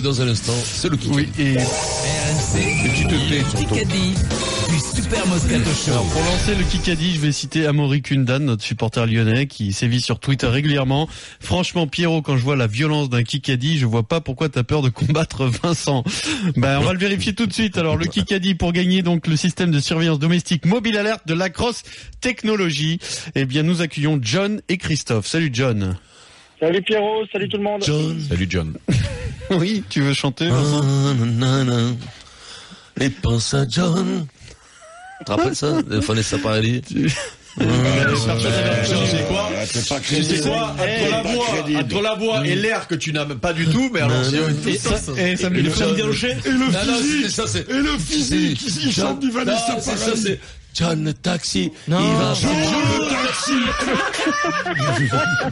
dans un instant. C'est le Kikadi. Oui, et tu te plais, surtout. Kikadi du Super Moscato Show. alors, pour lancer le Kikadi, je vais citer Amaury Kundan, notre supporter lyonnais, qui sévit sur Twitter régulièrement. Franchement, Pierrot, quand je vois la violence d'un Kikadi, je vois pas pourquoi t'as peur de combattre Vincent. On va le vérifier tout de suite. Alors, le Kikadi, pour gagner donc le système de surveillance domestique Mobile Alert de Lacrosse Technologies, eh bien, nous accueillons John et Christophe. Salut John. Salut Pierrot, salut tout le monde. Salut John. Oui, tu veux chanter, Vincent? Et pense à John. Tu te rappelles ça, de Vanessa Paradis? Tu sais quoi, entre la voix et l'air que tu n'as même pas du tout, mais alors ça me fait bien locher. Et le physique, il chante du Vanessa Paradis. John Taxi, non. Il va John Taxi.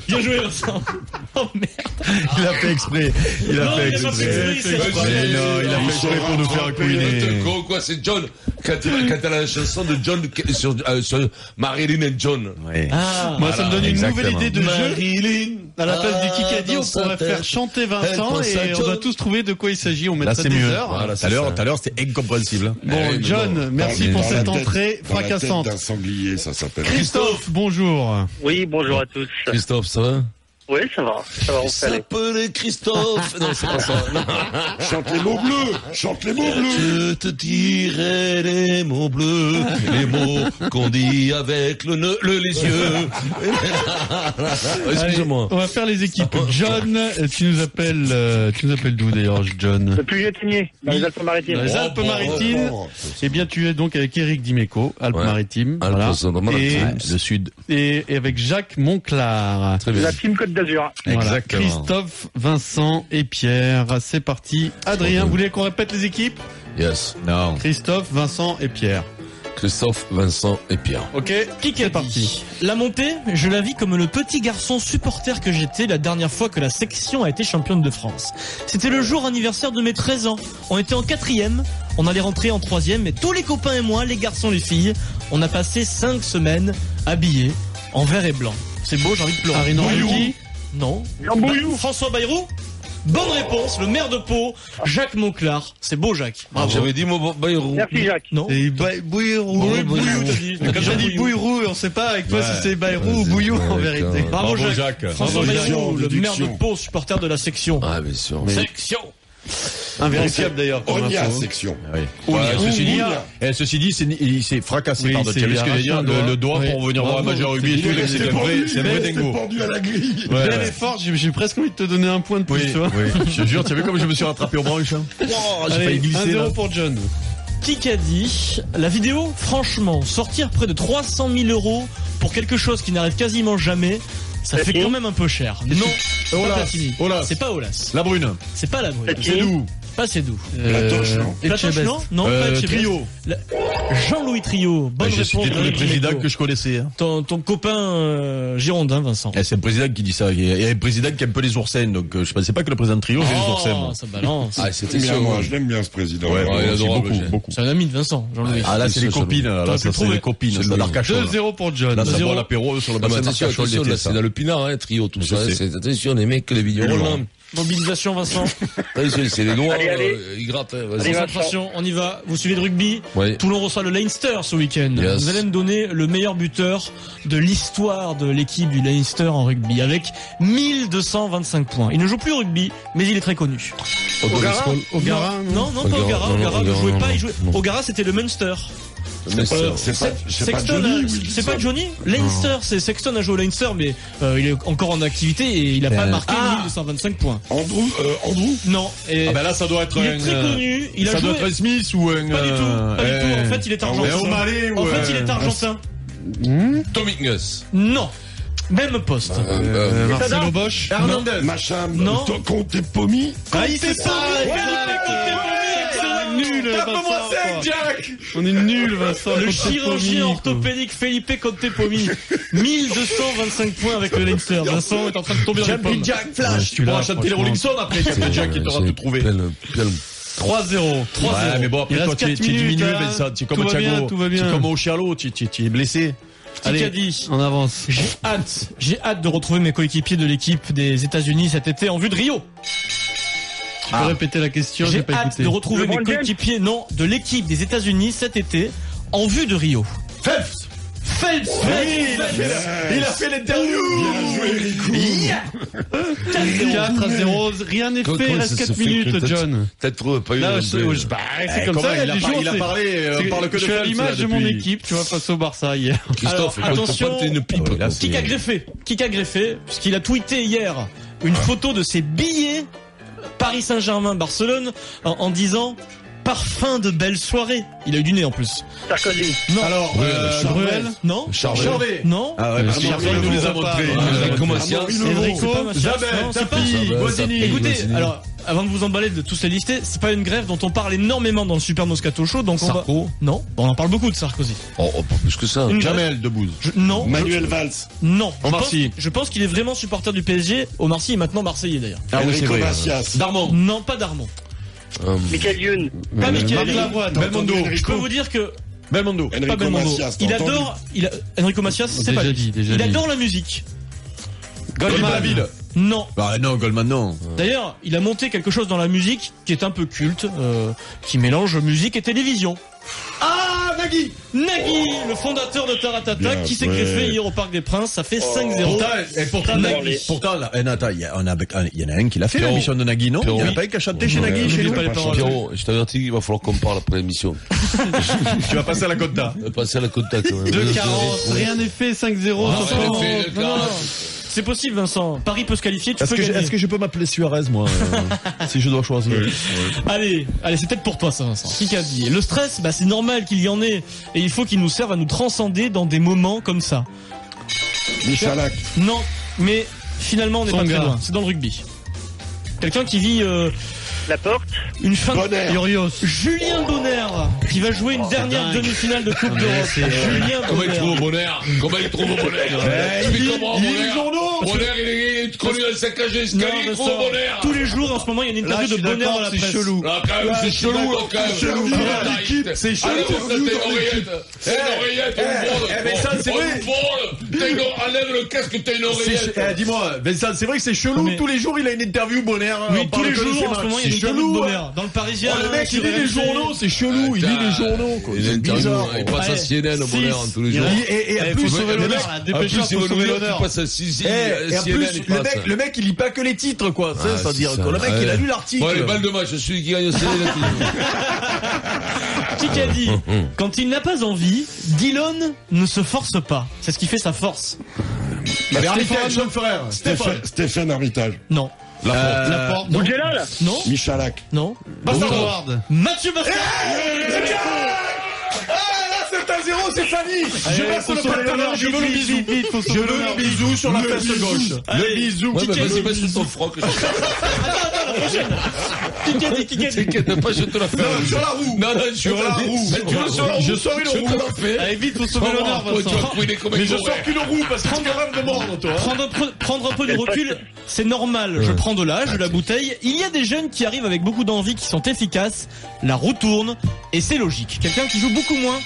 Bien joué, Vincent. Oh merde. Il a fait exprès. Il a fait exprès. Mais non, il a fait exprès pour nous faire couiner. Quoi, c'est John. Quand elle a la chanson de John sur Marilyn et John. Ouais. Ah, Moi, ça me donne une exactement. nouvelle idée de jeu. Marilyn. À la place du Kikadi, on pourrait faire chanter Vincent et on doit tous trouver de quoi il s'agit. On Là, mettra c'est des mieux. heures. Voilà, Tout à l'heure, c'était incompréhensible. Bon, John, merci pour cette entrée Dans la tête fracassante. d'un sanglier, ça s'appelle. Christophe, bonjour. Oui, bonjour à tous. Christophe, ça va? Oui, ça va, on fait aller. S'appelait Christophe. Non, c'est pas ça. Non. Chante les mots bleus. Chante les mots bleus. Je te dirai les mots bleus, les mots qu'on dit avec les yeux. Excusez-moi. Allez, on va faire les équipes. John, tu nous appelles d'où d'ailleurs, John? Depuis Gétigné, dans les Alpes-Maritimes. Dans les Alpes-Maritimes. Eh bien, tu es donc avec Eric Dimeco, Alpes-Maritimes. Ouais. Voilà. Alpes-Maritimes. Et, Le sud. et avec Jacques Monclar. Très bien. La team Côte d'Azur. Voilà. Exactement. Christophe, Vincent et Pierre. C'est parti. Adrien, vous voulez qu'on répète les équipes? Yes. Non. Christophe, Vincent et Pierre. Christophe, Vincent et Pierre. Ok, c'est parti. La montée, je la vis comme le petit garçon supporter que j'étais la dernière fois que la section a été championne de France. C'était le jour anniversaire de mes 13 ans. On était en 4e, on allait rentrer en 3e, et tous les copains et moi, les garçons, les filles, on a passé 5 semaines habillés en vert et blanc. C'est beau, j'ai envie de pleurer. Arnaud Henriqui? Non. Jean Bouillou. François Bayrou? Bonne réponse, le maire de Pau, Jacques Monclar. C'est beau, Jacques. Bravo. J'avais dit mon Bayrou. Merci Jacques. Non. Et Bouillou, t'as dit. Quand j'ai dit Bouillou, on sait pas avec toi si c'est Bayrou ou Bouillou en vérité. Bravo, Bravo, Jacques. Jacques. François Bravo, Bayrou, le maire de déduction. Pau, supporter de la section. Ah, bien sûr. Section. Invérifiable d'ailleurs. comme On y a info. section. Ceci dit, il s'est fracassé, Oui, pardon. c'est Tu as vu ce que je veux arraché dire? un doigt. Le doigt Oui. pour venir voir un Bravo. majeur rugby et tout, c'est un vrai dingo. pendu à la grille. Ouais, Bel ouais. effort, j'ai presque envie de te donner un point de plus, Oui, tu vois. oui. Je te jure, tu as vu comme je me suis rattrapé au branche, hein? Oh, j'ai Allez, failli glisser, là. 1-0 pour John. Kikadi, la vidéo, franchement, sortir près de 300 000 euros pour quelque chose qui n'arrive quasiment jamais, ça fait quand même un peu cher. Non, c'est pas Olas. Platini. Olas. C'est pas Olas. La brune. C'est pas la brune. C'est d'où? Pas c'est d'où. Platoche, non. Platoche, non? Non, pas Etchebest. Trio. Jean-Louis Trio. Bonne J'ai réponse. cité tous les de présidents Dimeco. que je connaissais, hein. Ton copain girondin, Vincent. C'est un président qui dit ça. Il y a un président qui aime un peu les oursins, donc je pensais pas que le président de Trio, c'est les oursins, moi. Ça balance. Ah, c'était Bien, sûr. moi, je l'aime bien ce président. Ouais, il est moi aussi, adorable, beaucoup, j'ai- beaucoup. C'est un ami de Vincent, Jean-Louis. Ah, là, c'est les ça, copines, là, T'aurais pu ça, le c'est trouver. les copines, C'est c'est le- l'Arcachon. 2-0 pour John. Là, ça 2-0. boit l'apéro sur le Ah, mais bassin attention, d'Arcachon, il attention, était là, ça. c'est dans le pinard, hein, Trio, tout Je ça. sais. Attention, les mecs, les vignerons, là. Mobilisation, Vincent. C'est les doigts, Allez. ils grattent, hein, vas-y. Allez, Vincent. Concentration, on y va. Vous suivez le rugby. Oui. Toulon reçoit le Leinster ce week-end. Yes. Vous allez me donner le meilleur buteur de l'histoire de l'équipe du Leinster en rugby avec 1225 points. Il ne joue plus au rugby, mais il est très connu. O'Gara, Non, pas O'Gara, O'Gara. non, O'Gara ne O'Gara, jouait non, pas. non, Il jouait. non. O'Gara, c'était le Munster. C'est pas Sexton, Johnny. c'est pas Johnny. Leinster, c'est Sexton a joué au Leinster, mais il est encore en activité et il a pas marqué 1225 points. Andrew. Non. Et Ah ben là, ça doit être il un... est très connu. Il a ça joué. doit être un Smith ou un... Pas du tout. Pas du tout. En fait, il est argentin. O'Malley ou... En fait, il est argentin. Dominguez. Non. Même poste. Marcelo Bosch. Hernandez. Machin. Non. Comte Pomi. Ah, il fait ça. On est nul, Vincent. Jack. On est nul, Vincent. Le Conte chirurgien Pomi. orthopédique Felipe Contepomi. 1225 points avec le Leinster. Vincent est en train de tomber dans les pommes. Jack Flash. Tu pourras chanter les Rolling Stones après, Captain Jack, qui t'aura tout trouvé. 3-0. Ouais, mais bon, Il après, toi, reste tu es 4 minutes, diminué, là. Vincent. Tu es Tout comme va bien, Thiago. tout va Tu bien. es comme Ochialo, tu es blessé. Allez, Kikadi. on avance. J'ai hâte de retrouver mes coéquipiers de l'équipe des États-Unis cet été en vue de Rio. Tu peux répéter la question, J'ai j'ai pas hâte écouté. de retrouver mes LeBron James. coéquipiers, non, de l'équipe des États-Unis cet été en vue de Rio. Phelps. Phelps, Il a fait l'interview. Yeah 4-0, rien n'est Comment fait, il ça reste se 4 fait minutes, que t'as- John. Peut-être pas eu. Là, un c'est peu. comme ça, il y a des jours, il a c'est- parlé, on parle que de je suis à Phelps, l'image là, de mon depuis. équipe, tu vois, face au Barça hier. Christophe, Alors, quand attention. t'as une pipe. Ouais, là, Qui a greffé puisqu'il a tweeté hier une photo de ses billets Paris Saint-Germain-Barcelone en disant parfum de belle soirée. Il a eu du nez en plus. Sarkozy. Non. Alors, Bruel. Non. Charvet. Non. Ah ouais, parce que Charvet, Charvet nous les a pas. montrés. Enrico Macias. Enrico, C'est pas Macias, Zabel, non, c'est pas Tapi, ça. Guazzini. Écoutez, Guazzini. alors, avant de vous emballer de tous ces listés, c'est pas une grève dont on parle énormément dans le Super Moscato Show, donc Sarko. Non, on en parle beaucoup de Sarkozy. Oh, pas plus que ça. Une Jamel Debbouze. Non. Manuel Valls. Non. Omar Sy. Je pense qu'il est vraiment supporter du PSG. Omar Sy est maintenant Marseillais d'ailleurs. Ah oui, c'est Enrico vrai. Macias. Darmon. Non, pas Darmon. Michael Youn. Pas Marc Michael. Lavoine. T'as Belmondo. entendu Je peux vous dire que Belmondo. pas Enrico Belmondo. Macias. Il t'as entendu adore, Enrico Macias, c'est Déjà pas lui. dit, déjà Il dit. adore la musique. Goldman. La ville. Non. Bah non, Goldman non. D'ailleurs, il a monté quelque chose dans la musique qui est un peu culte, qui mélange musique et télévision. Ah, Nagui. Nagui, le fondateur de Taratata, Bien qui s'est joué. greffé hier au Parc des Princes, ça fait 5-0. Pourtant, Nagui. là, attends, il y en a un qui l'a fait, Pierrot. l'émission de Nagui, non? Il Pierrot. n'y en a pas un qui a chanté chez Ouais. Nagui, chez N'oubliez nous? pas les paroles. Pierrot, je t'avertis qu'il va falloir qu'on parle après l'émission. Tu vas passer à la Côte On va passer à la contact. 2-40, rien n'est fait, 5-0. Ah, sur rien France. n'est fait, Non, non, non. C'est possible, Vincent. Paris peut se qualifier, tu peux gagner. Est-ce que je peux m'appeler Suarez, moi, si je dois choisir? Allez, c'est peut-être pour toi ça, Vincent. Qui a dit? Le stress, c'est normal qu'il y en ait. Et il faut qu'il nous serve à nous transcender dans des moments comme ça. Michalak. Non, mais finalement, on n'est pas Tsonga. très loin. C'est dans le rugby. Quelqu'un qui vit La Porte. une fin de... Bonner. Urios. Julien Bonner, qui va jouer une dernière dingue. demi-finale de Coupe d'Europe. Julien Comment il trouve Bonner. au bonheur? Comment il trouve au bonheur? Explique-moi au il lit les bonheur. journaux. Bonheur, il est connu dans le saccage Non, d'escalier, il trouve Vincent, au bonheur. tous les jours, en ce moment, il y a une Là, interview je de suis Bonner dans d'accord, la c'est presse. chelou. Là, quand même, c'est chelou, là, quand même. Chelou, Arrête. l'équipe, c'est chelou. Allez, t'as une oreillette. T'as une oreillette, on vole. mais ça, c'est On vrai. vole. Enlève le casque, t'as une oreillette. Dis-moi, Vincent, c'est vrai que c'est chelou, Mais- tous les jours il a une interview Bonner. Oui, tous les jours, en ce moment, il y a une c'est interview de chelou. Bonner. Dans le Parisien. Oh, le mec, il sur lit les RMC. journaux, c'est chelou, il lit les journaux, quoi. Il C'est bizarre. il passe à Allez, CNN au bonheur six. tous les jours. Et en Il plus, faut sauver le mec, l'honneur, là. En Dépêche-toi, plus, il faut va sauver nous dire l'honneur. qu'il passe à Sisi, et en CNN, plus, il le passe. mec, il lit pas que les titres, quoi. Ah, C'est-à-dire c'est que le ça. mec, il a Ouais. lu l'article. Bon, les balles de match, celui qui gagne au CNN. Qui a dit quand il n'a pas envie, Dillon ne se force pas. C'est ce qui fait sa force. Mais arbitrage, jeune frère. Stéphane Armitage. Non. Laporte. Boudjela, là. Non. Michalak. Non. Howard. Mathieu Bastard. C'est à 0, c'est Fanny. Je Allez, passe faut le sauver pantalon, l'honneur, je veux le vite, bisou. vite, vite, faut Je sauver veux l'honneur. le bisou sur la Le fesse bisou. gauche. Allez. Le bisou. Ouais, mais Qui a vas-y, dit mets sur ton froc. Qui a dit T'inquiète pas, je te la fais. Non, sur la roue. Non, non, je suis Sur la roue. Mais tu veux sur la roue? Je sors une Je te roue. la fais. Allez, vite, faut sauver l'honneur, Tu vas Vincent. couiner comme un Mais je coureur. sors qu'une roue parce que tu es capable de mordre, toi. Prendre un peu de recul, c'est normal. Je prends de l'âge, de la bouteille. Il y a des jeunes qui arrivent avec beaucoup d'envie, qui sont efficaces. La roue tourne et c'est logique. Quelqu'un qui joue beaucoup moins,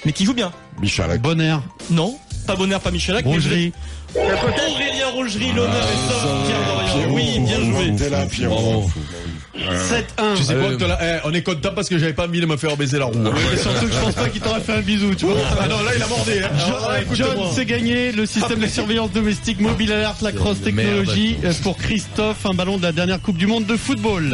mais qui joue bien. Michalak. Bonner. Non, pas Bonner, pas Michalak. mais Rougerie. Aurélien Rougerie, l'honneur est sauf. Pierre Dorian. Oui, bien joué. T'es là, Pierrot. 7-1. Tu sais quoi, on est content parce que j'avais pas envie de me faire baiser la roue. Mais surtout que je pense pas qu'il t'aurait fait un bisou, tu vois. Ah non, là il a mordé. Hein. Alors, là, John, écoute-moi. c'est gagné. Le système de surveillance domestique Mobile Alert Lacrosse Merde. Technologie pour Christophe. Un ballon de la dernière Coupe du Monde de football.